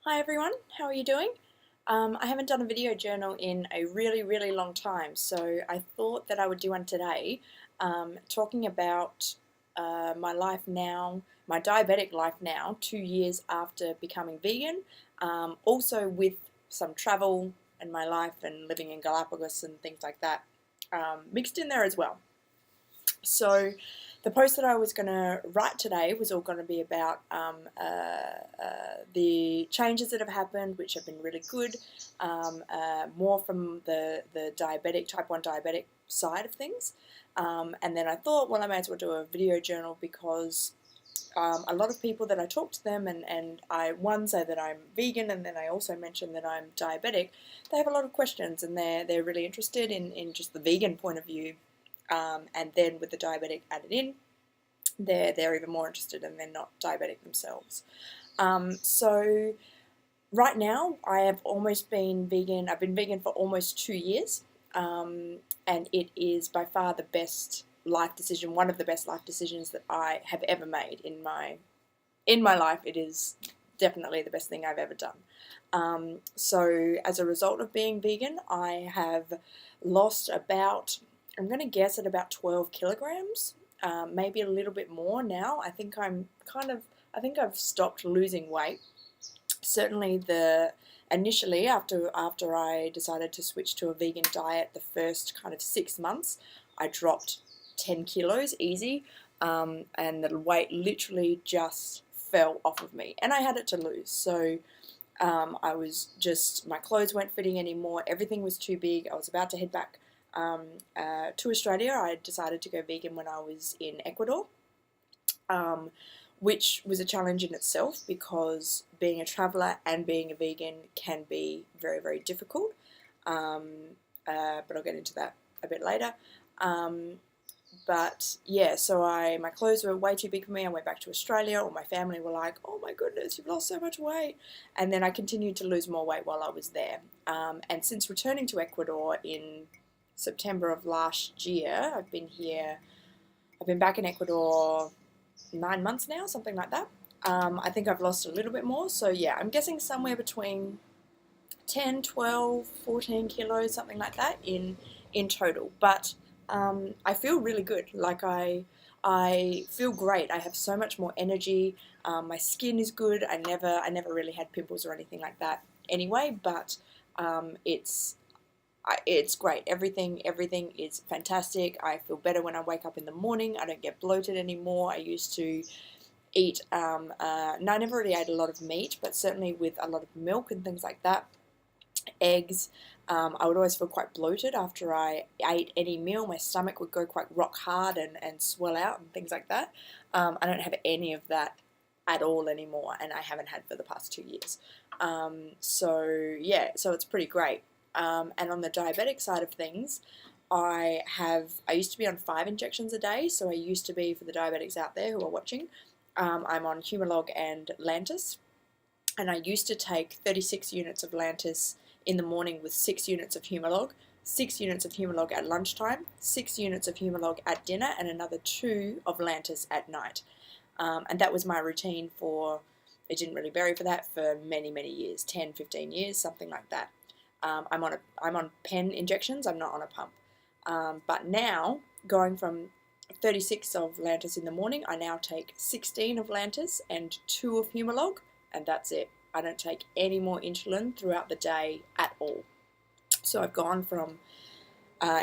Hi everyone, how are you doing? I haven't done a video journal in a really long time, so I thought that I would do one today, talking about my life now, my diabetic life now, 2 years after becoming vegan, also with some travel in my life and living in Galapagos and things like that mixed in there as well. So the post that I was going to write today was all going to be about the changes that have happened, which have been really good, more from the diabetic, type 1 diabetic side of things. And then I thought, well, I may as well do a video journal because a lot of people that I talk to them and one say that I'm vegan, and then I also mention that I'm diabetic. They have a lot of questions, and they're really interested in just the vegan point of view, and then with the diabetic added in, they're even more interested, and they're not diabetic themselves. So right now, I have almost been vegan. I've been vegan for almost 2 years, and it is by far the best life decision, one of the best life decisions that I have ever made in my life. It is definitely the best thing I've ever done. So as a result of being vegan, I have lost about, I'm going to guess at about 12 kilograms, maybe a little bit more now. I think I've stopped losing weight. Certainly initially after I decided to switch to a vegan diet, the first kind of 6 months, I dropped 10 kilos easy, and the weight literally just fell off of me, and I had it to lose. So I was just, my clothes weren't fitting anymore, everything was too big. I was about to head back to Australia. I decided to go vegan when I was in Ecuador, which was a challenge in itself because being a traveller and being a vegan can be very difficult. But I'll get into that a bit later. But yeah, so my clothes were way too big for me. I went back to Australia. All my family were like, "Oh my goodness, you've lost so much weight!" And then I continued to lose more weight while I was there. And since returning to Ecuador in September of last year, I've been back in Ecuador 9 months now, something like that. I think I've lost a little bit more. So yeah, I'm guessing somewhere between 10, 12, 14 kilos, something like that in total. But I feel really good. Like I feel great. I have so much more energy. My skin is good. I never really had pimples or anything like that anyway. But it's great. Everything is fantastic. I feel better when I wake up in the morning. I don't get bloated anymore. I used to eat. No, I never really ate a lot of meat, but certainly with a lot of milk and things like that, eggs. I would always feel quite bloated after I ate any meal. My stomach would go quite rock hard and swell out and things like that. I don't have any of that at all anymore, and I haven't had for the past 2 years. So yeah, so it's pretty great. And on the diabetic side of things, I used to be on 5 injections a day. So I used to be, for the diabetics out there who are watching, I'm on Humalog and Lantus, and I used to take 36 units of Lantus in the morning with 6 units of Humalog, 6 units of Humalog at lunchtime, 6 units of Humalog at dinner, and another 2 of Lantus at night. And that was my routine it didn't really vary for that, for many years, 10, 15 years, something like that. I'm on pen injections, I'm not on a pump. But now, going from 36 of Lantus in the morning, I now take 16 of Lantus and 2 of Humalog, and that's it. I don't take any more insulin throughout the day at all. So I've gone from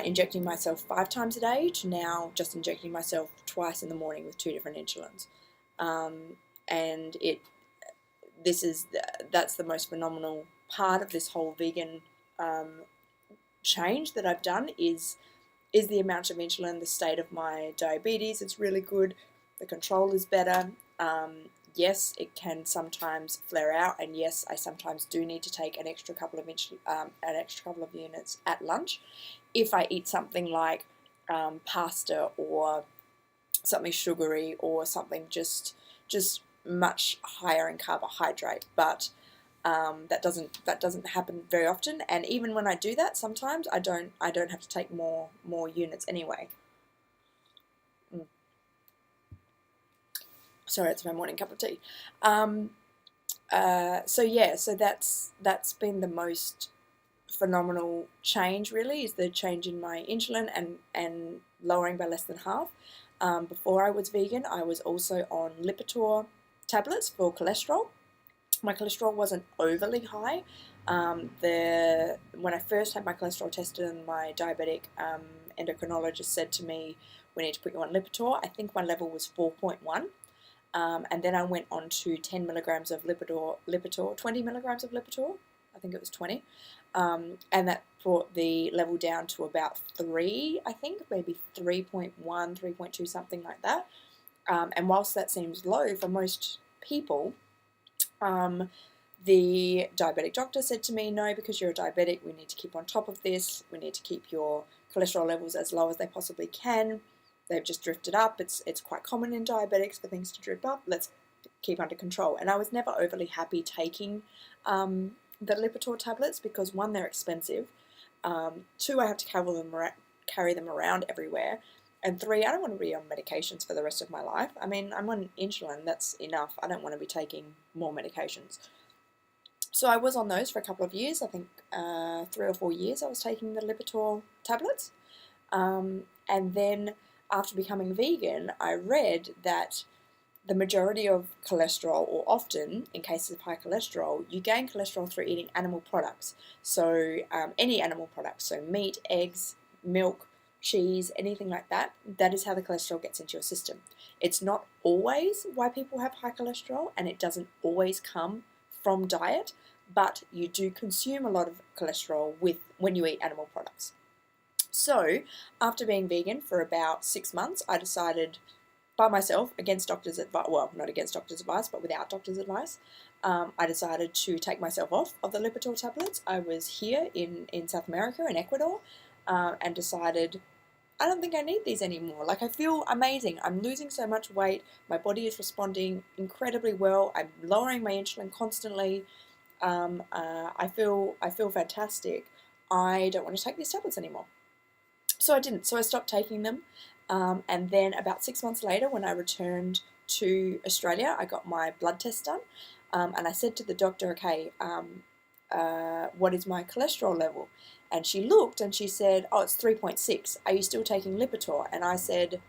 injecting myself 5 times a day to now just injecting myself twice in the morning with 2 different insulins. And that's the most phenomenal part of this whole vegan change that I've done is the amount of insulin, the state of my diabetes. It's really good. The control is better. Yes, it can sometimes flare out, and yes, I sometimes do need to take an extra couple of units at lunch if I eat something like pasta or something sugary or something just much higher in carbohydrate. But that doesn't happen very often, and even when I do that, sometimes I don't have to take more units anyway. Sorry, it's my morning cup of tea. so that's been the most phenomenal change, really, is the change in my insulin and lowering by less than half. Before I was vegan, I was also on Lipitor tablets for cholesterol. My cholesterol wasn't overly high. When I first had my cholesterol tested, and my diabetic endocrinologist said to me, "We need to put you on Lipitor." I think my level was 4.1. And then I went on to 10 milligrams of Lipitor, 20 milligrams of Lipitor. I think it was 20. And that brought the level down to about 3, I think, maybe 3.1, 3.2, something like that. And whilst that seems low for most people, the diabetic doctor said to me, "No, because you're a diabetic, we need to keep on top of this. We need to keep your cholesterol levels as low as they possibly can. They've just drifted up. It's quite common in diabetics for things to drift up. Let's keep under control." And I was never overly happy taking the Lipitor tablets because, one, they're expensive. 2, I have to carry them around everywhere. And 3, I don't want to be on medications for the rest of my life. I mean, I'm on insulin. That's enough. I don't want to be taking more medications. So I was on those for a couple of years. I think 3 or 4 years I was taking the Lipitor tablets. And then after becoming vegan, I read that the majority of cholesterol, or often in cases of high cholesterol, you gain cholesterol through eating animal products. So any animal products, so meat, eggs, milk, cheese, anything like that, that is how the cholesterol gets into your system. It's not always why people have high cholesterol, and it doesn't always come from diet, but you do consume a lot of cholesterol when you eat animal products. So after being vegan for about 6 months, I decided by myself, against doctor's advice, well, not against doctor's advice, but without doctor's advice, I decided to take myself off of the Lipitor tablets. I was here in South America, in Ecuador, and decided, I don't think I need these anymore. Like, I feel amazing. I'm losing so much weight. My body is responding incredibly well. I'm lowering my insulin constantly. I feel fantastic. I don't want to take these tablets anymore. So I didn't. So I stopped taking them. And then about 6 months later, when I returned to Australia, I got my blood test done. And I said to the doctor, "Okay, what is my cholesterol level?" And she looked and she said, "Oh, it's 3.6. Are you still taking Lipitor?" And I said,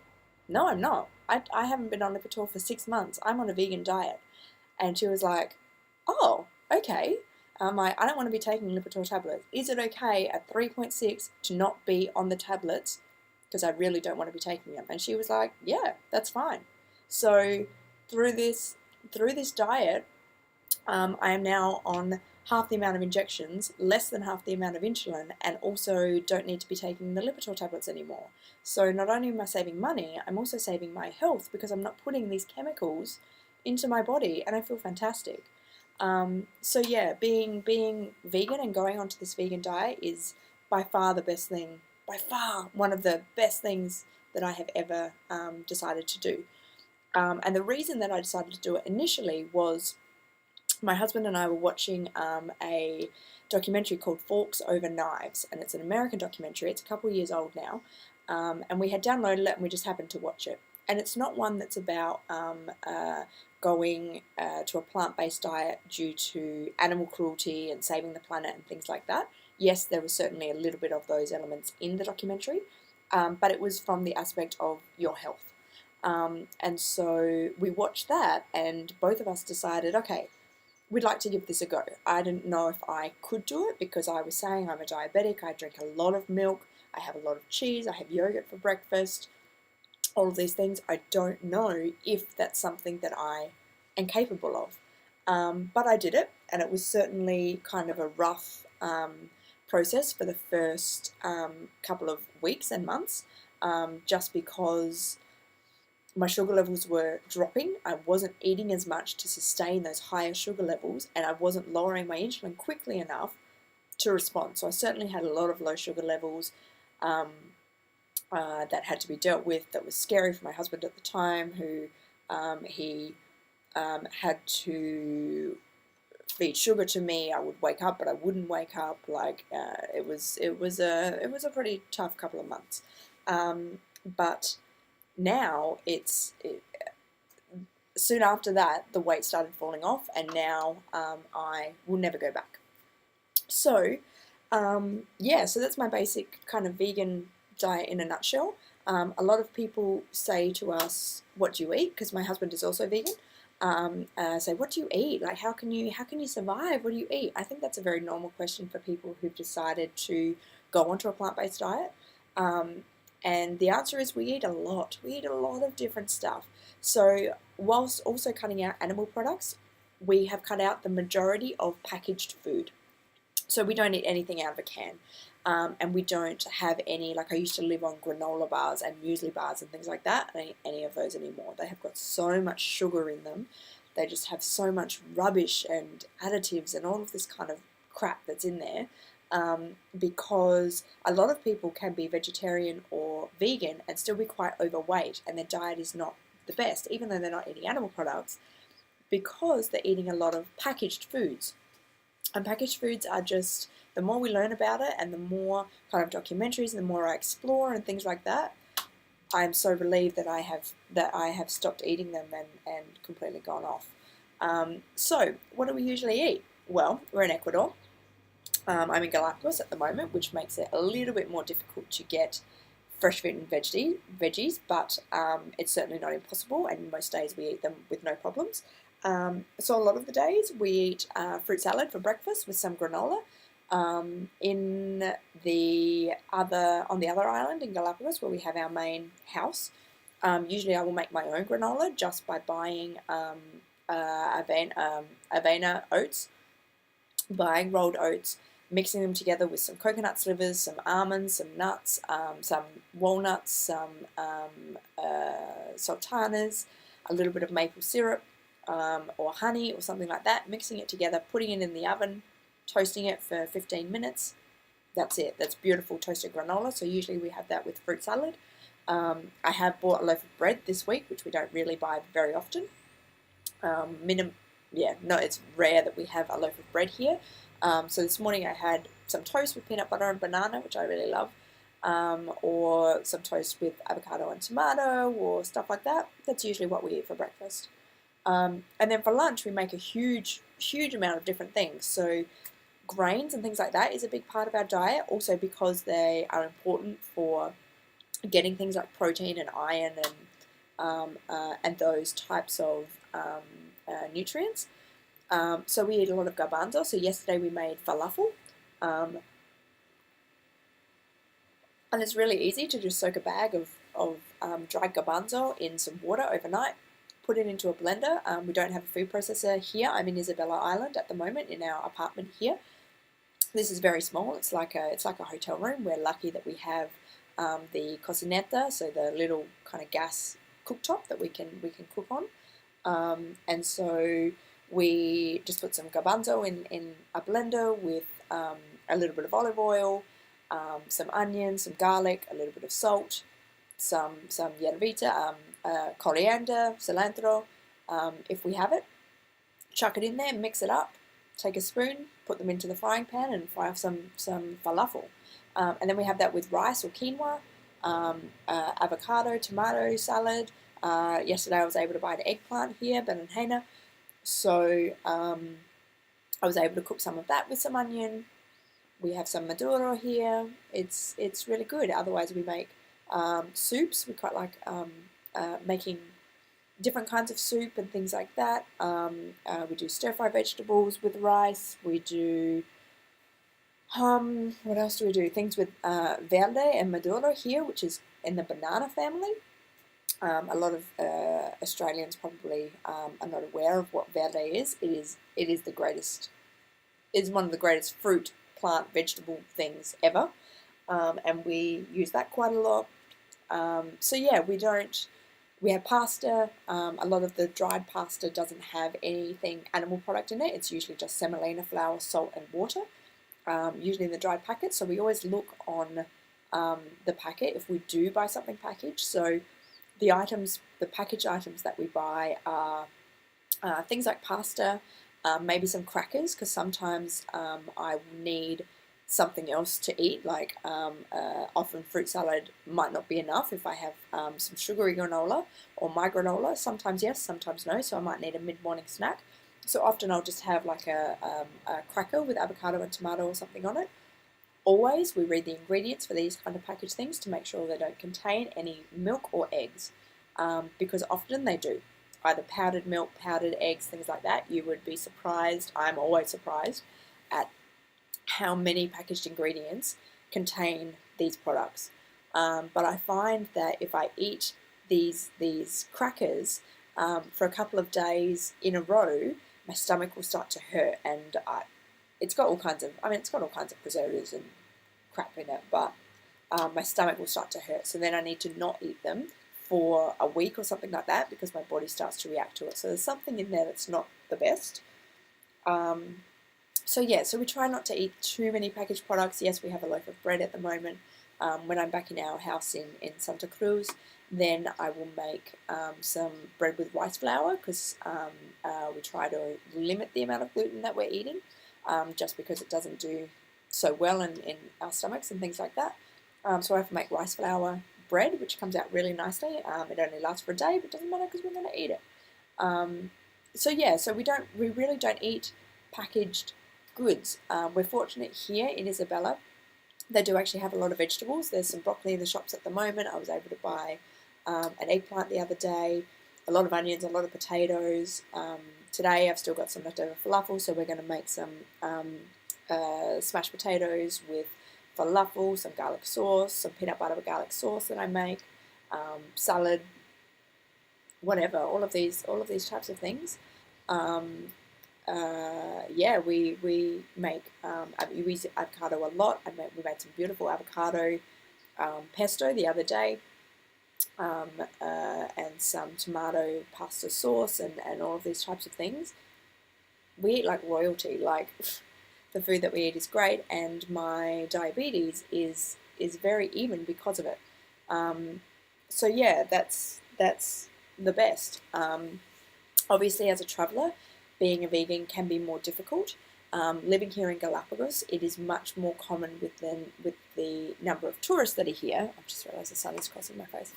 "No, I'm not. I haven't been on Lipitor for 6 months. I'm on a vegan diet." And she was like, "Oh, okay." I don't want to be taking Lipitor tablets. Is it okay at 3.6 to not be on the tablets? Because I really don't want to be taking them. And she was like, "Yeah, that's fine." So through this diet, I am now on half the amount of injections, less than half the amount of insulin, and also don't need to be taking the Lipitor tablets anymore. So not only am I saving money, I'm also saving my health because I'm not putting these chemicals into my body, and I feel fantastic. So yeah, being vegan and going onto this vegan diet is by far the best thing, by far one of the best things that I have ever decided to do. And the reason that I decided to do it initially was my husband and I were watching a documentary called Forks Over Knives, and it's an American documentary. It's a couple of years old now, and we had downloaded it and we just happened to watch it. And it's not one that's about going to a plant-based diet due to animal cruelty and saving the planet and things like that. Yes, there was certainly a little bit of those elements in the documentary, but it was from the aspect of your health. And so we watched that, and both of us decided, okay, we'd like to give this a go. I didn't know if I could do it because I was saying I'm a diabetic, I drink a lot of milk, I have a lot of cheese, I have yogurt for breakfast, all of these things. I don't know if that's something that I am capable of. But I did it, and it was certainly kind of a rough process for the first couple of weeks and months, just because my sugar levels were dropping. I wasn't eating as much to sustain those higher sugar levels, and I wasn't lowering my insulin quickly enough to respond. So I certainly had a lot of low sugar levels that had to be dealt with. That was scary for my husband at the time, who he had to feed sugar to me. I would wake up, but I wouldn't wake up. Like it was a pretty tough couple of months. But now soon after that, the weight started falling off, and now I will never go back. So, yeah, so that's my basic kind of vegan diet in a nutshell. A lot of people say to us, "What do you eat?" Because my husband is also vegan. Say, "What do you eat? Like, how can you survive? What do you eat?" I think that's a very normal question for people who've decided to go onto a plant-based diet. And the answer is we eat a lot. We eat a lot of different stuff. So whilst also cutting out animal products, we have cut out the majority of packaged food. So we don't eat anything out of a can. And we don't have any, like I used to live on granola bars and muesli bars and things like that. I don't eat any of those anymore. They have got so much sugar in them. They just have so much rubbish and additives and all of this kind of crap that's in there. Because a lot of people can be vegetarian or vegan and still be quite overweight, and their diet is not the best, even though they're not eating animal products, because they're eating a lot of packaged foods. And packaged foods are just, the more we learn about it and the more kind of documentaries and the more I explore and things like that, I'm so relieved that I have stopped eating them and completely gone off. So what do we usually eat? Well, we're in Ecuador. I'm in Galapagos at the moment, which makes it a little bit more difficult to get fresh fruit and veggies, but it's certainly not impossible, and most days we eat them with no problems. So a lot of the days we eat fruit salad for breakfast with some granola. On the other island in Galapagos, where we have our main house, usually I will make my own granola just by buying avena oats, buying rolled oats, mixing them together with some coconut slivers, some almonds, some nuts, some walnuts, some sultanas, a little bit of maple syrup, or honey or something like that, mixing it together, putting it in the oven, toasting it for 15 minutes. That's it. That's beautiful toasted granola. So usually we have that with fruit salad. I have bought a loaf of bread this week, which we don't really buy very often. It's rare that we have a loaf of bread here. So this morning I had some toast with peanut butter and banana, which I really love, or some toast with avocado and tomato or stuff like that. That's usually what we eat for breakfast. And then for lunch we make a huge amount of different things. So grains and things like that is a big part of our diet, also because they are important for getting things like protein and iron and those types of nutrients. So we eat a lot of garbanzo. So yesterday we made falafel. And it's really easy to just soak a bag of dried garbanzo in some water overnight, put it into a blender. We don't have a food processor here. I'm in Isabella Island at the moment in our apartment here. This is very small. It's like a hotel room. We're lucky that we have the cocineta, so the little kind of gas cooktop that we can cook on. And so we just put some garbanzo in a blender with a little bit of olive oil, some onions, some garlic, a little bit of salt, some hierbita, coriander, cilantro, if we have it. Chuck it in there, mix it up, take a spoon, put them into the frying pan and fry off some falafel. And then we have that with rice or quinoa, avocado, tomato salad. Yesterday I was able to buy an eggplant here, berenjena. So I was able to cook some of that with some onion. We have some maduro here. It's really good. Otherwise we make soups. We quite like making different kinds of soup and things like that. We do stir-fry vegetables with rice. We do, what else do we do? Things with verde and maduro here, which is in the banana family. A lot of Australians probably are not aware of what verde is. It is the greatest. It's one of the greatest fruit, plant, vegetable things ever, and we use that quite a lot. So yeah, we have pasta. A lot of the dried pasta doesn't have anything animal product in it. It's usually just semolina flour, salt and water, usually in the dried packet. So we always look on the packet if we do buy something packaged. So the packaged items that we buy are things like pasta, maybe some crackers, because sometimes I will need something else to eat, like often fruit salad might not be enough if I have some sugary granola or my granola. Sometimes yes, sometimes no, so I might need a mid-morning snack. So often I'll just have like a cracker with avocado and tomato or something on it. Always we read the ingredients for these kind of packaged things to make sure they don't contain any milk or eggs, because often they do. Either powdered milk, powdered eggs, things like that. You would be surprised, I'm always surprised, at how many packaged ingredients contain these products. But I find that if I eat these crackers for a couple of days in a row, my stomach will start to hurt, and it's got all kinds of preservatives and crap in it, but my stomach will start to hurt. So then I need to not eat them for a week or something like that because my body starts to react to it. So there's something in there that's not the best. So we try not to eat too many packaged products. Yes, we have a loaf of bread at the moment. When I'm back in our house in Santa Cruz, then I will make some bread with rice flour, because we try to limit the amount of gluten that we're eating, just because it doesn't do so well in our stomachs and things like that. So I have to make rice flour bread, which comes out really nicely. It only lasts for a day, but it doesn't matter because we're going to eat it. So we really don't eat packaged goods. We're fortunate here in Isabella. They do actually have a lot of vegetables. There's some broccoli in the shops at the moment. I was able to buy an eggplant the other day, a lot of onions, a lot of potatoes. Today I've still got some leftover falafel, so we're going to make some smashed potatoes with falafel, some garlic sauce, some peanut butter with garlic sauce that I make, salad, whatever. All of these types of things. We make, we use avocado a lot. We made some beautiful avocado pesto the other day, and some tomato pasta sauce and all of these types of things. We eat like royalty. Like, the food that we eat is great, and my diabetes is very even because of it. That's the best. Obviously, as a traveller, being a vegan can be more difficult. Living here in Galapagos, it is much more common with the number of tourists that are here. I've just realised the sun is crossing my face.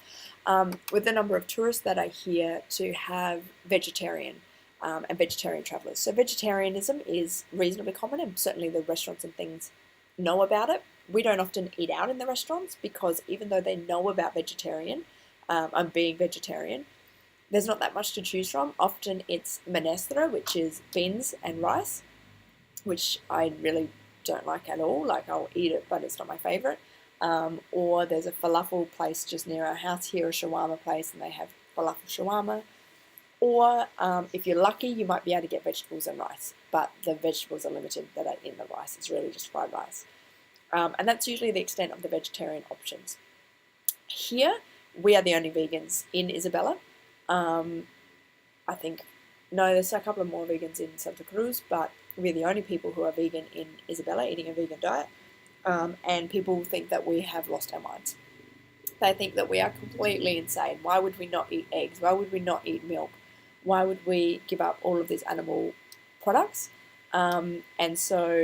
With the number of tourists that are here to have vegetarian and vegetarian travellers. So vegetarianism is reasonably common, and certainly the restaurants and things know about it. We don't often eat out in the restaurants because even though they know about I'm being vegetarian, there's not that much to choose from. Often it's minestra, which is beans and rice, which I really don't like at all. Like, I'll eat it, but it's not my favourite. Or there's a falafel place just near our house here, a shawarma place, and they have falafel shawarma. Or if you're lucky, you might be able to get vegetables and rice, but the vegetables are limited that are in the rice. It's really just fried rice. And that's usually the extent of the vegetarian options. Here, we are the only vegans in Isabella. I think, no, there's a couple of more vegans in Santa Cruz, but we're the only people who are vegan in Isabella, eating a vegan diet. And people think that we have lost our minds. They think that we are completely insane. Why would we not eat eggs? Why would we not eat milk? Why would we give up all of these animal products? And so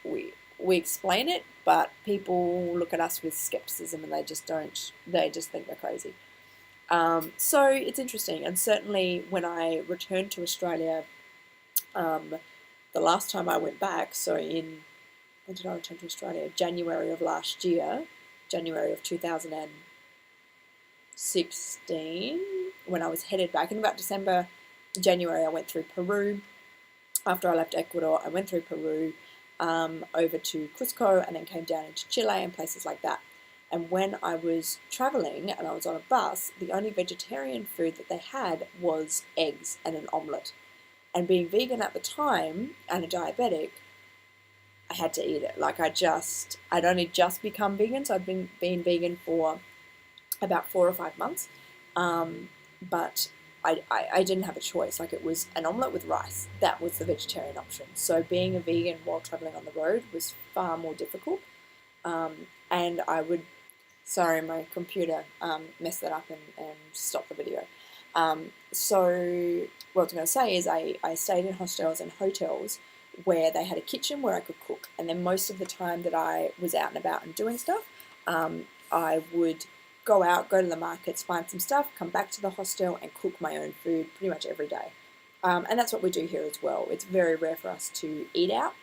we explain it, but people look at us with skepticism, and they just think we're crazy. So it's interesting, and certainly when I returned to Australia, the last time I went back, so when did I return to Australia? January of last year, January of 2016, when I was headed back. In about January, I went through Peru. After I left Ecuador, I went through Peru, over to Cusco, and then came down into Chile and places like that. And when I was traveling and I was on a bus, the only vegetarian food that they had was eggs and an omelette. And being vegan at the time and a diabetic, I had to eat it. Like, I'd only just become vegan, so I'd been vegan for about 4 or 5 months. But I didn't have a choice. Like, it was an omelette with rice. That was the vegetarian option. So being a vegan while traveling on the road was far more difficult. And I would, sorry, my computer messed that up and stopped the video. So what I was going to say is I stayed in hostels and hotels where they had a kitchen where I could cook. And then most of the time that I was out and about and doing stuff, I would go out, go to the markets, find some stuff, come back to the hostel and cook my own food pretty much every day. And that's what we do here as well. It's very rare for us to eat out.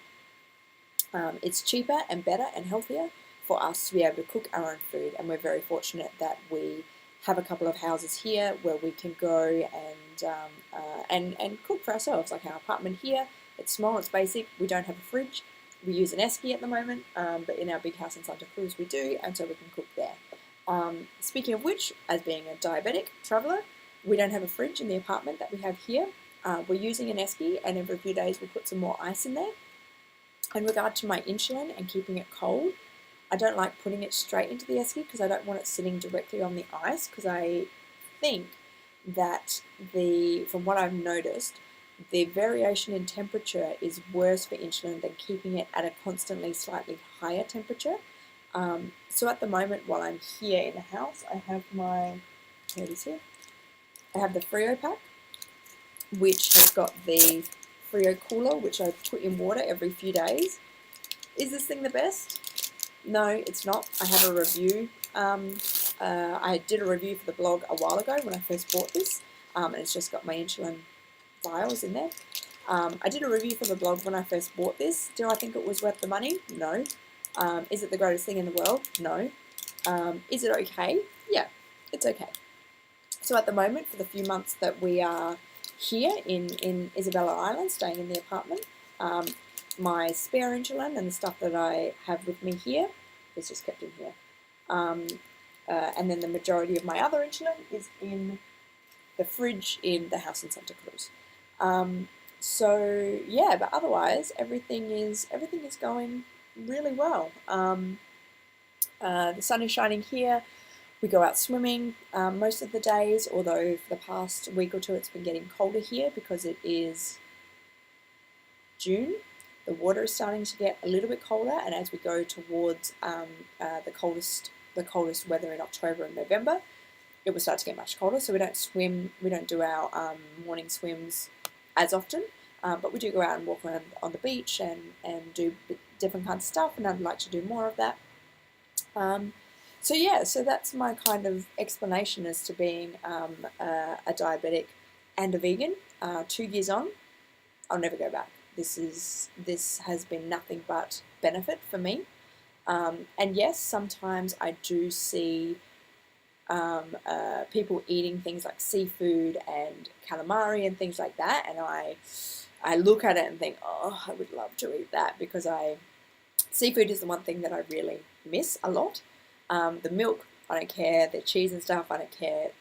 It's cheaper and better and healthier for us to be able to cook our own food, and we're very fortunate that we have a couple of houses here where we can go and cook for ourselves. Like our apartment here, it's small, it's basic, we don't have a fridge, we use an esky at the moment, but in our big house in Santa Cruz we do, and so we can cook there. Speaking of which, as being a diabetic traveller, we don't have a fridge in the apartment that we have here. We're using an esky, and every few days we put some more ice in there. In regard to my insulin and keeping it cold, I don't like putting it straight into the esky because I don't want it sitting directly on the ice, because I think that from what I've noticed, the variation in temperature is worse for insulin than keeping it at a constantly slightly higher temperature. So at the moment, while I'm here in the house, I have here it is here. I have the Frio pack, which has got the Frio cooler, which I put in water every few days. Is this thing the best? No, it's not. I have a review. I did a review for the blog a while ago when I first bought this, and it's just got my insulin vials in there. I did a review for the blog when I first bought this. Do I think it was worth the money? No. Is it the greatest thing in the world? No. Is it okay? Yeah, it's okay. So at the moment, for the few months that we are here in Isabella Island, staying in the apartment, my spare insulin and the stuff that I have with me here is just kept in here. And then the majority of my other insulin is in the fridge in the house in Santa Cruz. So yeah, but otherwise everything is going really well. The sun is shining here. We go out swimming most of the days, although for the past week or two it's been getting colder here because it is June. The water is starting to get a little bit colder, and as we go towards the coldest weather in October and November, it will start to get much colder. So we don't swim, we don't do our morning swims as often, but we do go out and walk around on the beach and do different kinds of stuff, and I'd like to do more of that. So yeah, so that's my kind of explanation as to being a diabetic and a vegan. 2 years on, I'll never go back. This has been nothing but benefit for me. And yes, sometimes I do see people eating things like seafood and calamari and things like that, and I look at it and think, oh, I would love to eat that, because seafood is the one thing that I really miss a lot. The milk, I don't care. The cheese and stuff, I don't care.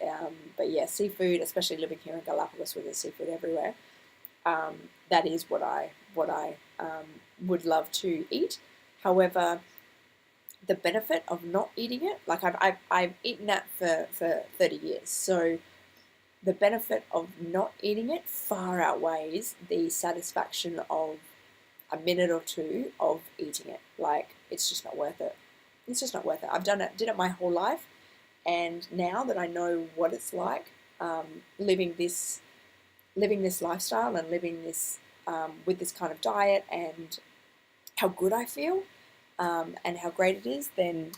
But yeah, seafood, especially living here in Galapagos where there's seafood everywhere, that is what I would love to eat. However, the benefit of not eating it, like I've eaten that for 30 years, so the benefit of not eating it far outweighs the satisfaction of a minute or two of eating it. Like, it's just not worth it. It's just not worth it. Did it my whole life, and now that I know what it's like living this lifestyle and living this with this kind of diet, and how good I feel and how great it is, then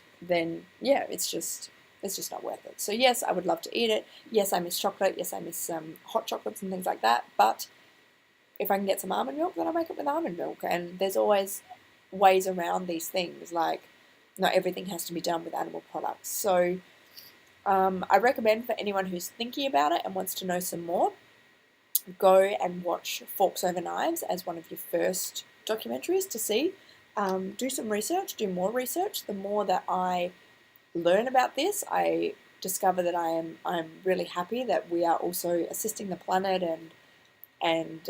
yeah, it's just not worth it. So yes, I would love to eat it. Yes, I miss chocolate. Yes, I miss hot chocolates and things like that. But if I can get some almond milk, then I'll make it with almond milk. And there's always ways around these things. Like, not everything has to be done with animal products. So I recommend, for anyone who's thinking about it and wants to know some more, go and watch Forks Over Knives as one of your first documentaries to see. Do some research, do more research. The more that I learn about this, I discover that I'm really happy that we are also assisting the planet and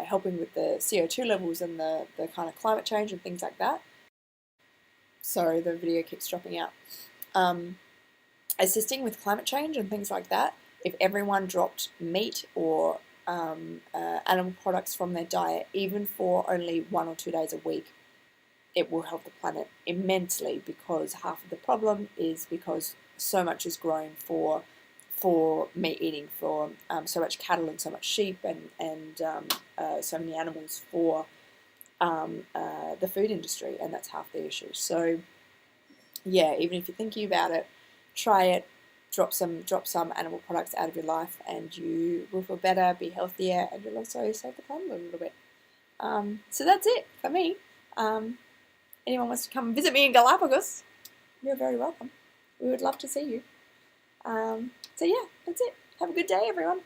helping with the CO2 levels and the kind of climate change and things like that. Sorry, the video keeps dropping out. Assisting with climate change and things like that. If everyone dropped meat or animal products from their diet, even for only 1 or 2 days a week, it will help the planet immensely, because half of the problem is because so much is grown for meat eating, for so much cattle and so much sheep and so many animals for the food industry, and that's half the issue. So yeah, even if you're thinking about it, try it. Drop some animal products out of your life, and you will feel better, be healthier, and you'll also save the planet a little bit. So that's it for me. Anyone wants to come visit me in Galapagos, you're very welcome. We would love to see you. So yeah, that's it. Have a good day, everyone.